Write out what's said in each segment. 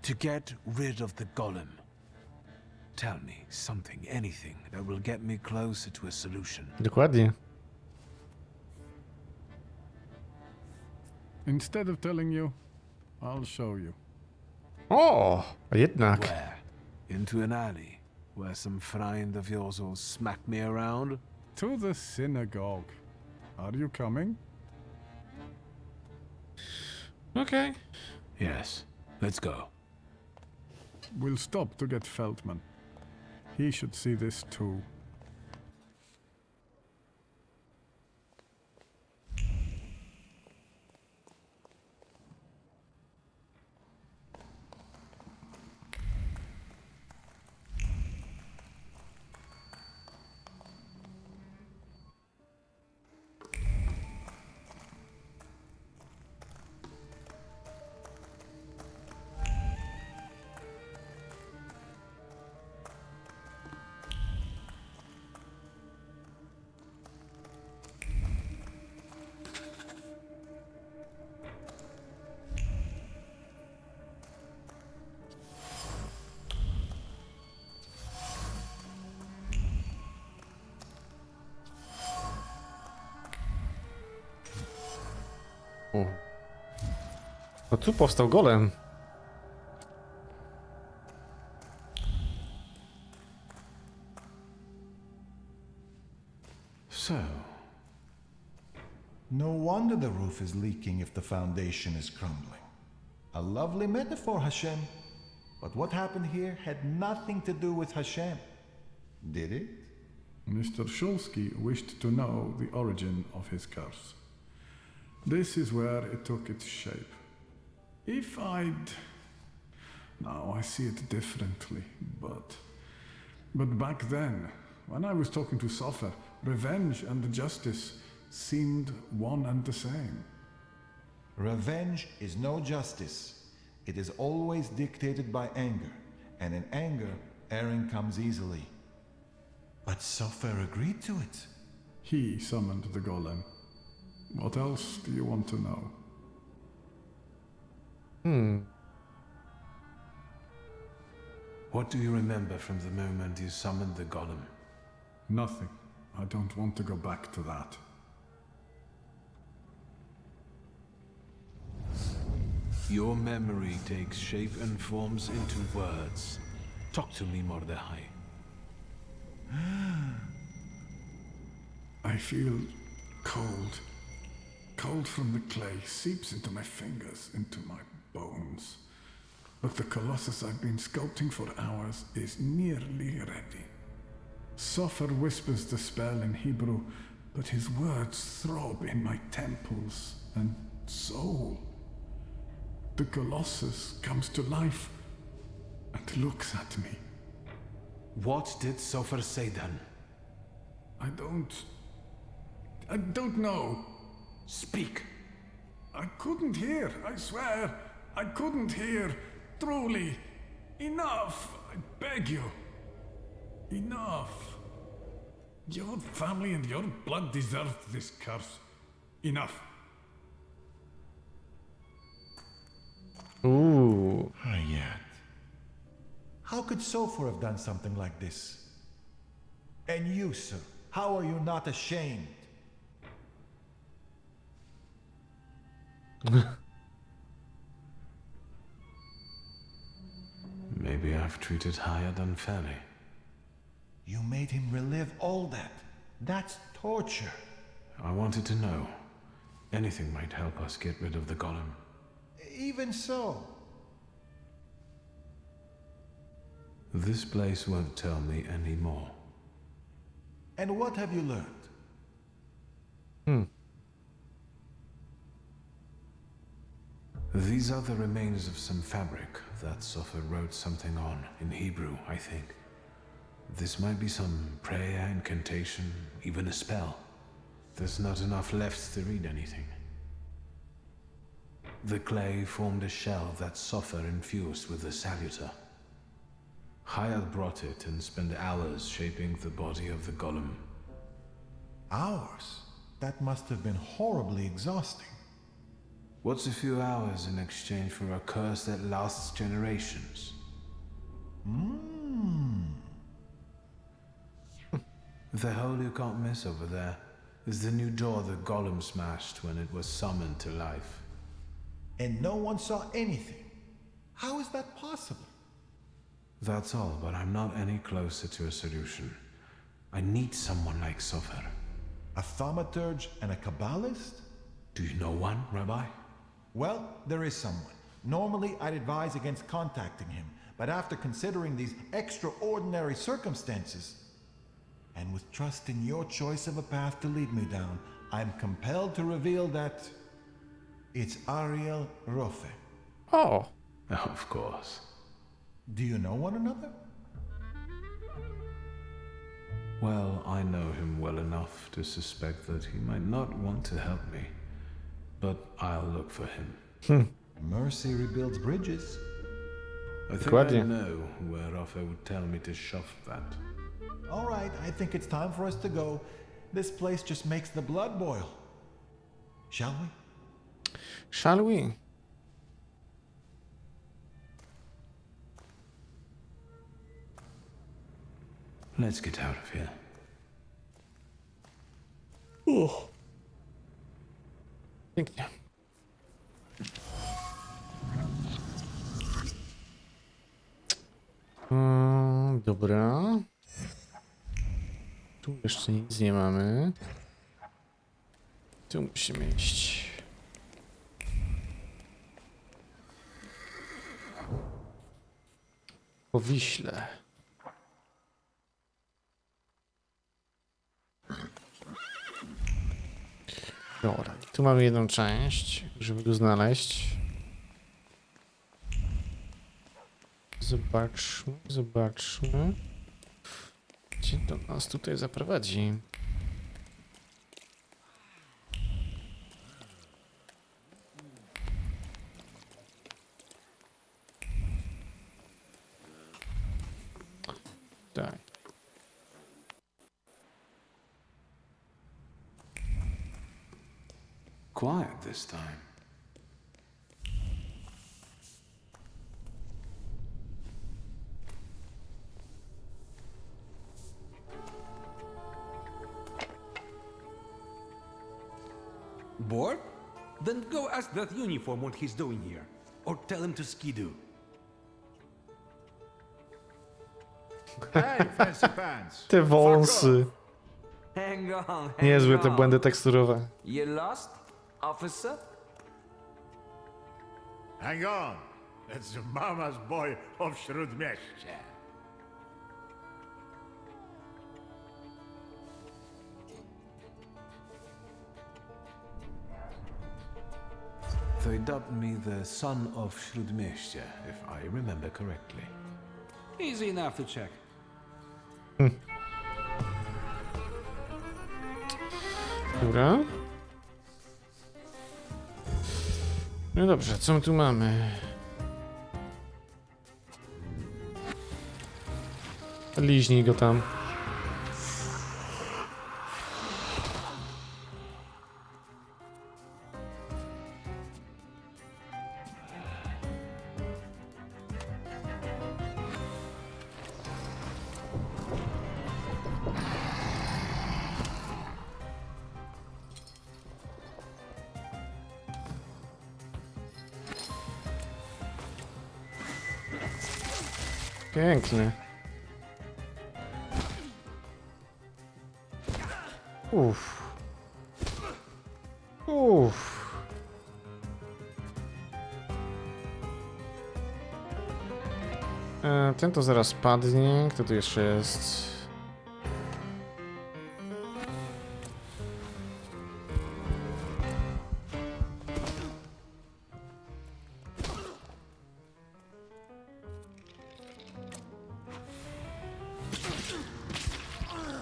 To get rid of the golem. Tell me something, anything that will get me closer to a solution. Dokładnie. Instead of telling you, I'll show you. O, a jednak. Where? Into an alley where some friend of yours will smack me around? To the synagogue. Are you coming? Okej. Yes. Let's go. We'll stop to get Feldman. He should see this too. O. No tu powstał golem. So, No wonder the roof is leaking if the foundation is crumbling. A lovely metaphor, Hashem. But what happened here had nothing to do with Hashem. Did it? Mr. Shulsky wished to know the origin of his curse. This is where it took its shape. If I'd... Now I see it differently, but back then, when I was talking to Sofer, revenge and justice seemed one and the same. Revenge is no justice. It is always dictated by anger, and in anger, erring comes easily. But Sofer agreed to it. He summoned the golem. What else do you want to know? what do you remember from the moment you summoned the golem? Nothing. I don't want to go back to that. Your memory takes shape and forms into words. Talk to me, Mordechai. I feel cold. Cold from the clay seeps into my fingers, into my bones. But the colossus I've been sculpting for hours is nearly ready. Sofer whispers the spell in Hebrew, but his words throb in my temples and soul. The colossus comes to life and looks at me. What did Sofer say then? I don't know. Speak. I couldn't hear, I swear. I couldn't hear. Truly. Enough. I beg you. Enough. Your family and your blood deserved this curse. Enough. Ooh. Hayat. How could Sofer have done something like this? And you, sir, how are you not ashamed? Maybe I've treated Hayat unfairly. You made him relive all that. That's torture. I wanted to know. Anything might help us get rid of the golem. Even so. This place won't tell me any more. And what have you learned? These are the remains of some fabric that Sofer wrote something on, in Hebrew, I think. This might be some prayer, incantation, even a spell. There's not enough left to read anything. The clay formed a shell that Sofer infused with the saluter. Hayat brought it and spent hours shaping the body of the golem. Hours? That must have been horribly exhausting. What's a few hours in exchange for a curse that lasts generations? The hole you can't miss over there is the new door the golem smashed when it was summoned to life. And no one saw anything. How is that possible? That's all, but I'm not any closer to a solution. I need someone like Sofer. A thaumaturge and a kabbalist? Do you know one, Rabbi? Well, there is someone. Normally, I'd advise against contacting him, but after considering these extraordinary circumstances, and with trust in your choice of a path to lead me down, I'm compelled to reveal that it's Ariel Rofe. O, Of course. Do you know one another? Well, I know him well enough to suspect that he might not want to help me. But I'll look for him. Mercy rebuilds bridges. I think Dokładnie. I know where Rafa would tell me to shove that. All right, I think it's time for us to go. This place just makes the blood boil. Shall we? shall we? Let's get out of here. Pięknie. Dobra. Tu jeszcze nic nie mamy. Tu musimy iść. Po Wiśle. Dobra, tu mamy jedną część, żeby go znaleźć. Zobaczmy. Gdzie to nas tutaj zaprowadzi? Tak. Quiet this time. Bored? Then go ask that uniform what he's doing here. Or tell him to skidoo. Hey, fancy pants. Te wąsy. Hang on, hang Niezłe te on. błędy teksturowe. You lost, officer? Hang on. That's the mama's boy of Śródmieście. They dubbed me the son of Śródmieście, if I remember correctly. Easy enough to check. Dobra. No dobrze, co my tu mamy? Liźnij go tam. Pięknie. Uff. Uff. Ten to zaraz padnie. Kto tu jeszcze jest?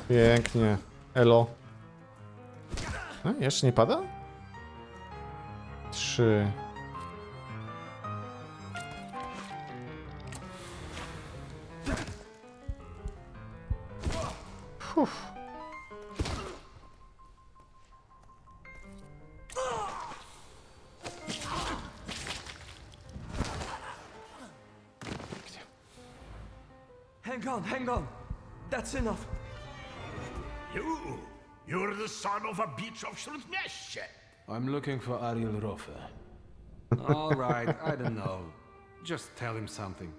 Pięknie. Elo. No, jeszcze nie pada? 3. Uff. Hang on. That's enough. You're the son of a bitch of Śródmieście. I'm looking for Ariel Rofe. All right, I don't know. Just tell him something.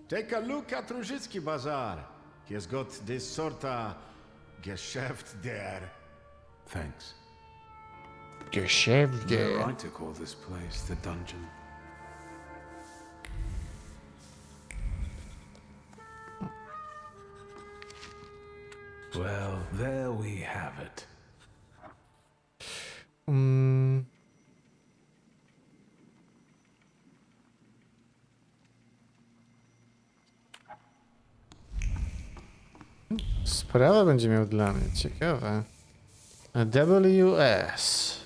Take a look at Różycki Bazaar. He has got this sorta Geschäft there. Thanks. Geschäft. You're right to call this place the dungeon. Well, there we have it. Sprawę będzie miał dla mnie, ciekawe. WS.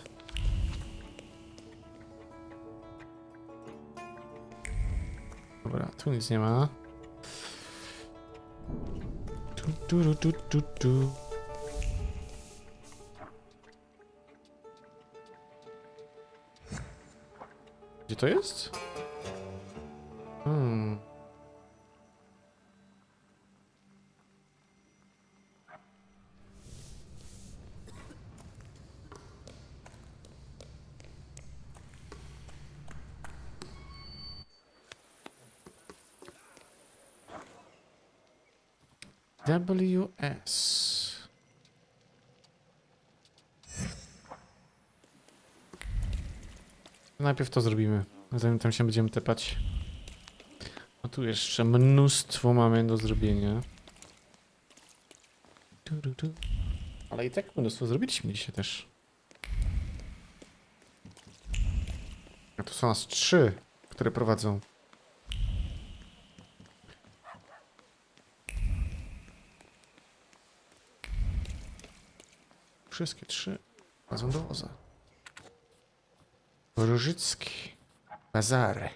Dobra, tu nic nie ma. Tu. Gdzie to jest? WS. Najpierw to zrobimy, zanim tam się będziemy tepać. A tu jeszcze mnóstwo mamy do zrobienia. Ale i tak mnóstwo zrobiliśmy dzisiaj też. A tu są nas 3, które prowadzą. Wszystkie 3 prowadzą do woza. Różycki Bazar.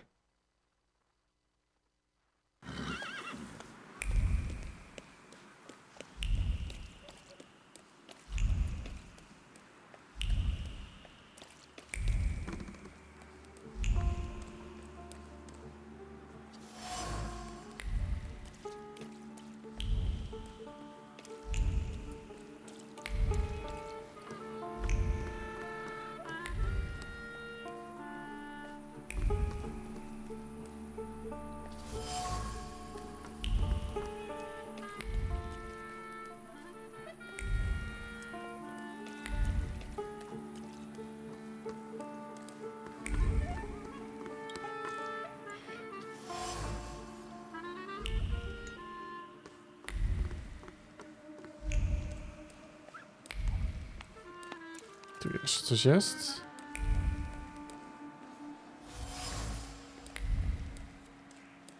Tu jeszcze coś jest?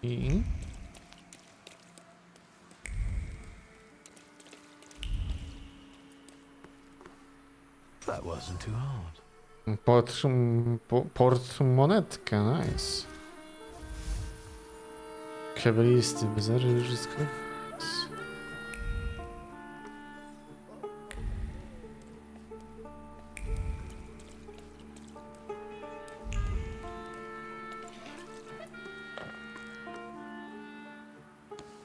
I... That wasn't too hard. Portmonetka, nice. Kabelisty, bazary, wszystko.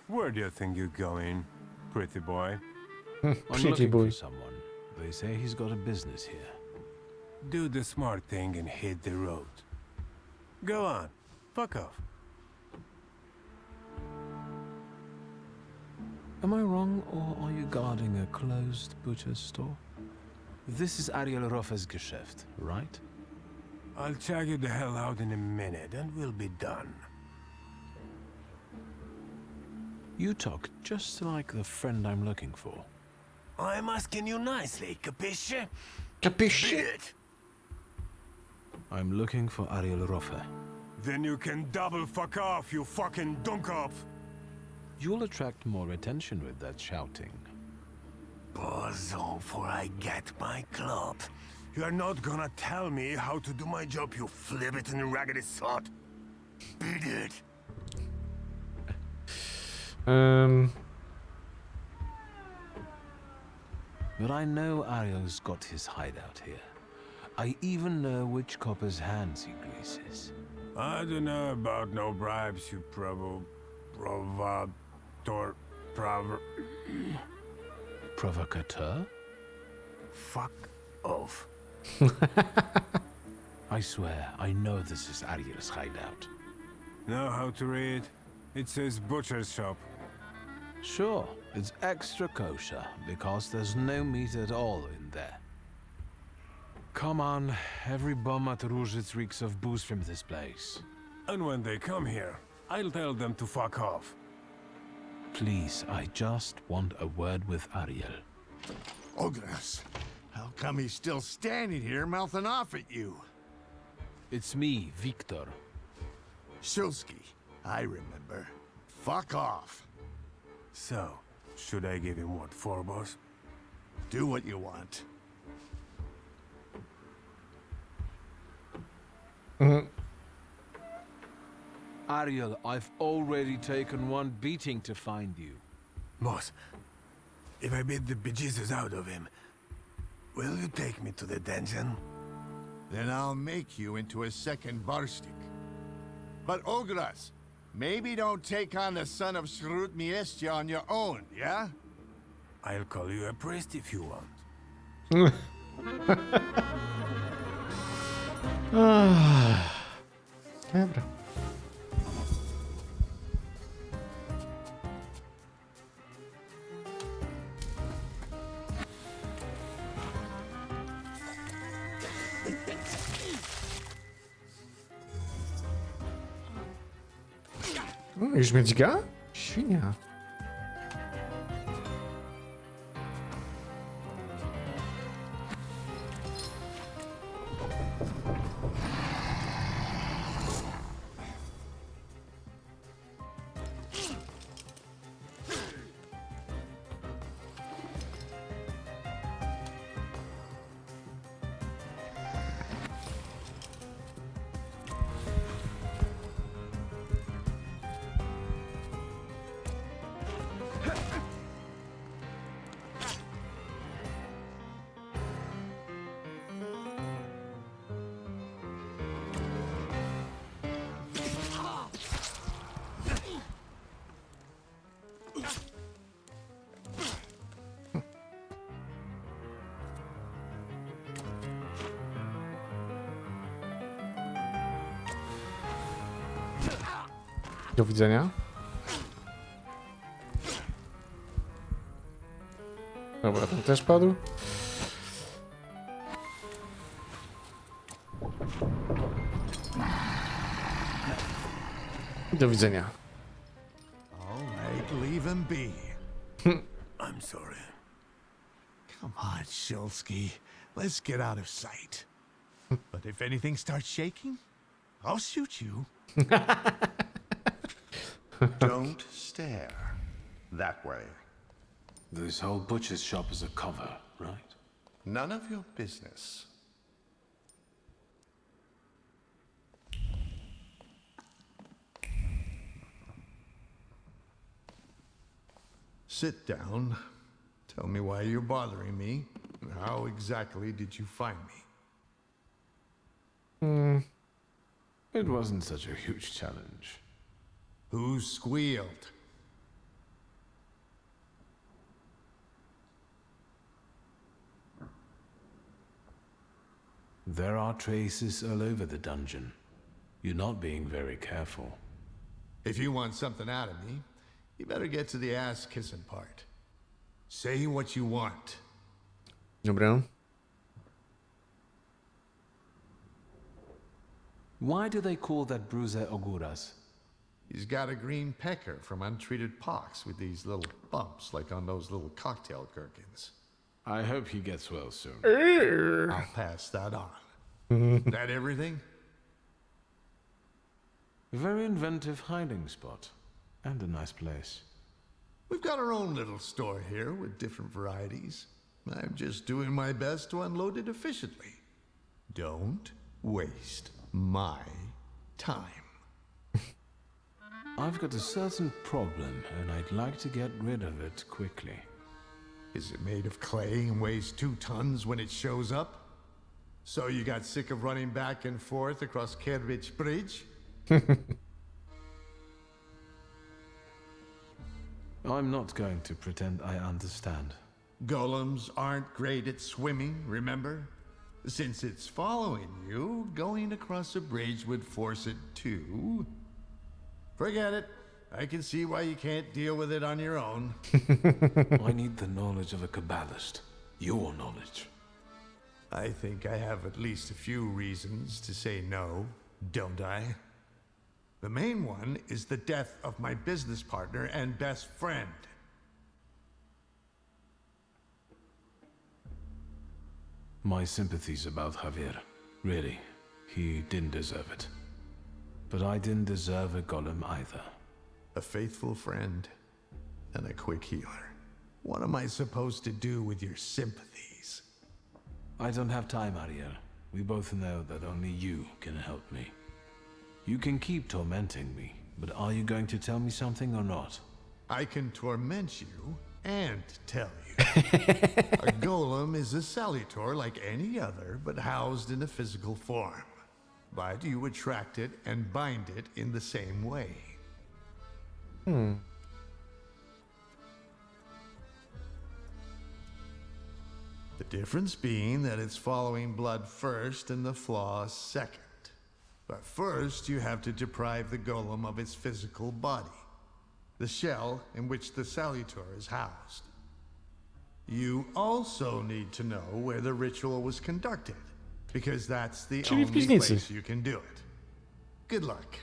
Where do you think you're going, pretty boy? I'm Pretty looking boy. for someone. They say he's got a business here. Do the smart thing and hit the road. Go on, fuck off. Am I wrong, or are you guarding a closed butcher's store? This is Ariel Rofe's Geschäft, right? I'll check you the hell out in a minute and we'll be done. You talk just like the friend I'm looking for. I'm asking you nicely, capisce? Capisci? Bitch. I'm looking for Ariel Rofe. Then you can double fuck off, you fucking dunkop. You'll attract more attention with that shouting. Buzz on before I get my club. You're not gonna tell me how to do my job, you flibbit and raggedy sod. Beat it. But I know Ariel's got his hideout here. I even know which copper's hands he greases. I don't know about no bribes, you provo... provocateur, Provocateur? Fuck off. I swear, I know this is Ariel's hideout. Know how to read? It says butcher's shop. Sure, it's extra kosher, because there's no meat at all in there. Come on, every bum at Różyc reeks of booze from this place. And when they come here, I'll tell them to fuck off. Please, I just want a word with Ariel. Ogres, how come he's still standing here mouthing off at you? It's me, Victor. Shulsky, I remember. Fuck off. So, should I give him what for, boss? Do what you want. Ariel, I've already taken one beating to find you. Boss, if I beat the bejesus out of him, will you take me to the dungeon? Then I'll make you into a second Barstik. But Ogres, maybe don't take on the son of Shrut Miestia on your own, yeah? I'll call you a priest if you want. Dobra. Już mnie dźga? Świnia. Do widzenia. Dobra, ten też padł. Do widzenia. All right, leave him be. I'm sorry. Come on, Shulsky. Let's get out of sight. But if anything starts shaking, I'll shoot you. Don't stare. That way. This whole butcher's shop is a cover, right? None of your business. Sit down. Tell me why you're bothering me. And how exactly did you find me? It wasn't such a huge challenge. Who squealed? There are traces all over the dungeon. You're not being very careful. If you want something out of me, you better get to the ass-kissing part. Say what you want. Dobra. Why do they call that bruiser Oguras? He's got a green pecker from untreated pox with these little bumps like on those little cocktail gherkins. I hope he gets well soon. I'll pass that on. That everything? A very inventive hiding spot. And a nice place. We've got our own little store here with different varieties. I'm just doing my best to unload it efficiently. Don't waste my time. I've got a certain problem, and I'd like to get rid of it quickly. Is it made of clay and weighs 2 tons when it shows up? So you got sick of running back and forth across Kervich Bridge? I'm not going to pretend I understand. Golems aren't great at swimming, remember? Since it's following you, going across a bridge would force it to... Forget it. I can see why you can't deal with it on your own. I need the knowledge of a Kabbalist. Your knowledge. I think I have at least a few reasons to say no, don't I? The main one is the death of my business partner and best friend. My sympathies about Javier. Really, he didn't deserve it. But I didn't deserve a golem either. A faithful friend and a quick healer. What am I supposed to do with your sympathies? I don't have time, Ariel. We both know that only you can help me. You can keep tormenting me, but are you going to tell me something or not? I can torment you and tell you. A golem is a salutor like any other, but housed in a physical form. But you attract it and bind it in the same way. The difference being that it's following blood first and the flaws second. But first you have to deprive the golem of its physical body, the shell in which the salutor is housed. You also need to know where the ritual was conducted, because that's the Czyli w only piwnicy. place you can do it. Good luck.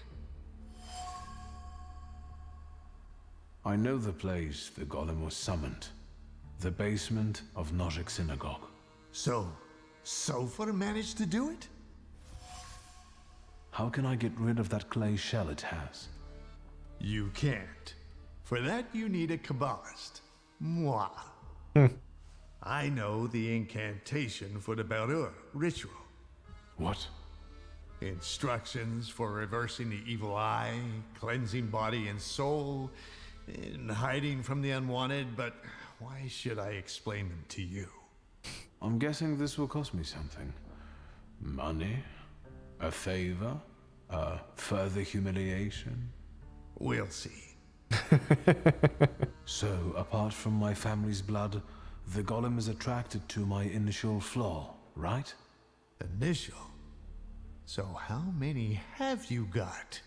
I know the place the golem was summoned. The basement of Nozick Synagogue. So, Sofer managed to do it? How can I get rid of that clay shell it has? You can't. For that you need a Kabbalist. Moi. I know the incantation for the Berur ritual. What? Instructions for reversing the evil eye, cleansing body and soul, and hiding from the unwanted, but why should I explain them to you? I'm guessing this will cost me something. Money? A favor? A further humiliation? We'll see. So, apart from my family's blood, the golem is attracted to my initial flaw, right? Initial? So how many have you got?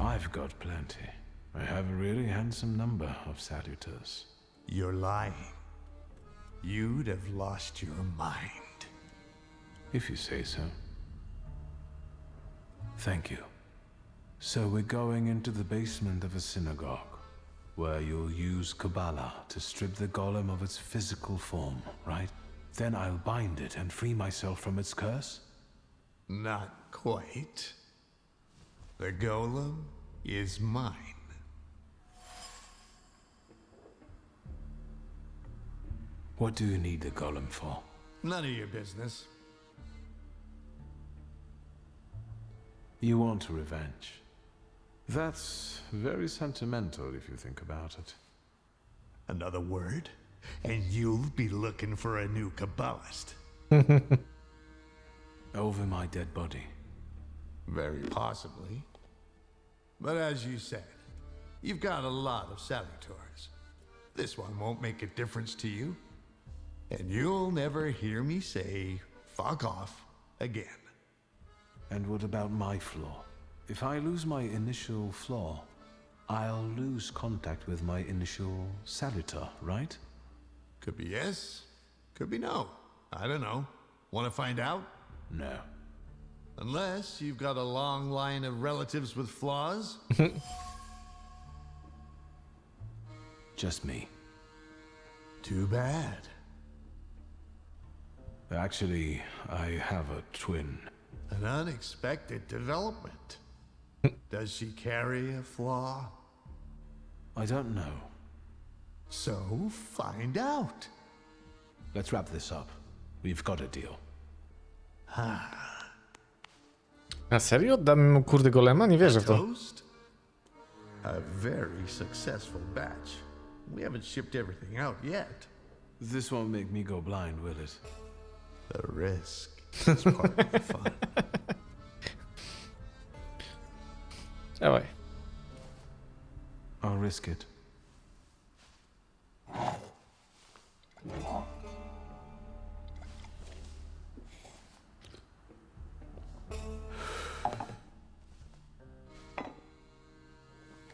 I've got plenty. I have a really handsome number of salutors. You're lying. You'd have lost your mind. If you say so. Thank you. So we're going into the basement of a synagogue, where you'll use Kabbalah to strip the golem of its physical form, right? Then I'll bind it and free myself from its curse? Not quite. The golem is mine. What do you need the golem for? None of your business. You want revenge. That's very sentimental if you think about it. Another word, and you'll be looking for a new Kabbalist. Over my dead body. Very possibly. But as you said, you've got a lot of salutors. This one won't make a difference to you. And you'll never hear me say, fuck off, again. And what about my flaw? If I lose my initial flaw, I'll lose contact with my initial salutor, right? Could be yes, could be no. I don't know. Want to find out? No. Unless you've got a long line of relatives with flaws. Just me. Too bad. Actually, I have a twin. An unexpected development. Does she carry a flaw? I don't know. So find out. Let's wrap this up. We've got a deal. Na serio? Damy mu kurde golema? Nie wierzę w to. Toast? A very successful batch. We haven't shipped everything out yet. This won't make me go blind, will it? The risk is part of the fun. Dawaj. I'll risk it.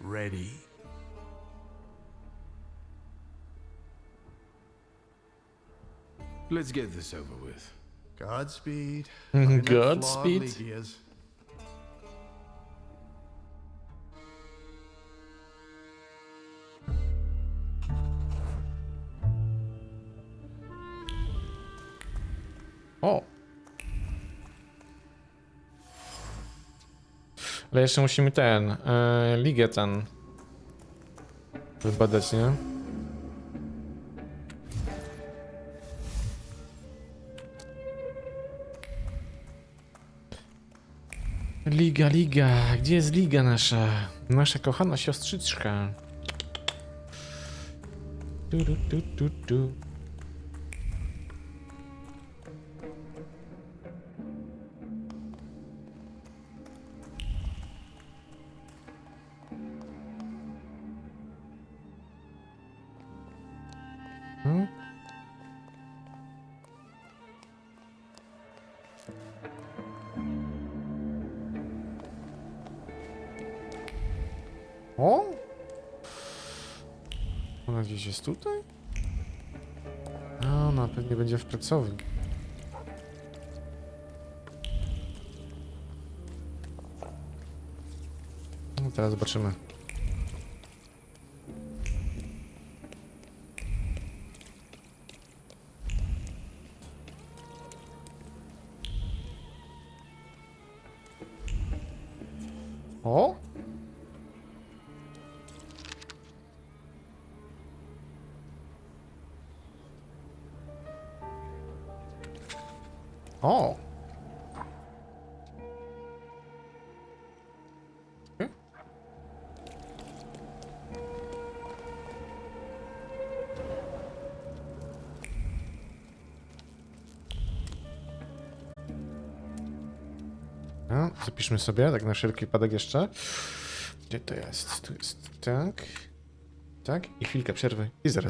Ready? Let's get this over with. Godspeed. Godspeed. Ligias. O! Ale jeszcze musimy ligę wybadać, nie? Liga, gdzie jest liga nasza? Nasza kochana siostrzyczka. Tu. O? Ona gdzieś jest tutaj? A, ona pewnie będzie w pracowni. No, teraz zobaczymy. O? O! No, zapiszmy sobie, tak na wszelki wypadek jeszcze. Gdzie to jest? Tu jest, tak. Tak, i chwilkę przerwy i zaraz